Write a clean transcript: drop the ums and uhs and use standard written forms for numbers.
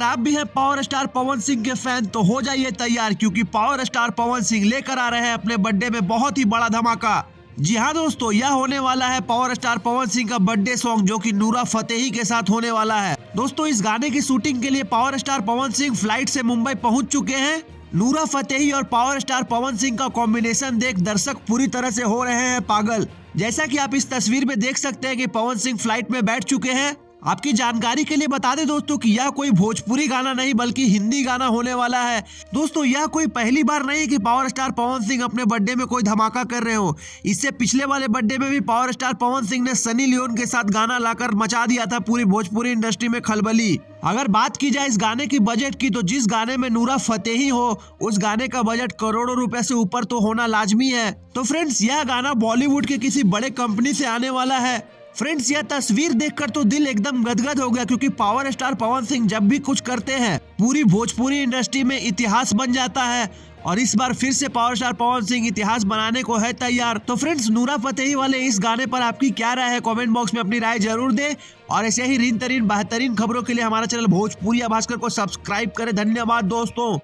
आप भी हैं पावर स्टार पवन सिंह के फैन तो हो जाइए तैयार, क्योंकि पावर स्टार पवन सिंह लेकर आ रहे हैं अपने बर्थडे में बहुत ही बड़ा धमाका। जी हाँ दोस्तों, यह होने वाला है पावर स्टार पवन सिंह का बर्थडे सॉन्ग, जो कि नूरा फतेही के साथ होने वाला है। दोस्तों, इस गाने की शूटिंग के लिए power star Pawan Singh flight से मुंबई पहुंच चुके हैं। नूरा फतेही और पावर स्टार पवन सिंह का कॉम्बिनेशन देख दर्शक पूरी तरह से हो रहे हैं पागल। जैसा कि आप इस तस्वीर में देख सकते हैं कि पवन सिंह फ्लाइट में बैठ चुके हैं। आपकी जानकारी के लिए बता दें दोस्तों कि यह कोई भोजपुरी गाना नहीं बल्कि हिंदी गाना होने वाला है। दोस्तों, यह कोई पहली बार नहीं कि पावर स्टार पवन सिंह अपने बर्थडे में कोई धमाका कर रहे हो। इससे पिछले वाले बर्थडे में भी पावर स्टार पवन सिंह ने सनी लियोन के साथ गाना लाकर मचा दिया था पूरी भोजपुरी इंडस्ट्री में खलबली। अगर बात की जाए इस गाने की बजट की, तो जिस गाने में नूरा फतेही हो उस गाने का बजट करोड़ों रुपए से ऊपर तो होना लाजमी है। तो फ्रेंड्स, यह गाना बॉलीवुड के किसी बड़े कंपनी से आने वाला है। फ्रेंड्स, यह तस्वीर देखकर तो दिल एकदम गदगद हो गया, क्योंकि पावर स्टार पवन सिंह जब भी कुछ करते हैं पूरी भोजपुरी इंडस्ट्री में इतिहास बन जाता है। और इस बार फिर से पावर स्टार पवन सिंह इतिहास बनाने को है तैयार। तो फ्रेंड्स, नूरा फतेही वाले इस गाने पर आपकी क्या राय है? कमेंट बॉक्स में अपनी राय जरूर दें। और ऐसे ही रीन तरीन बेहतरीन खबरों के लिए हमारा चैनल भोजपुरिया भास्कर को सब्सक्राइब करें। धन्यवाद दोस्तों।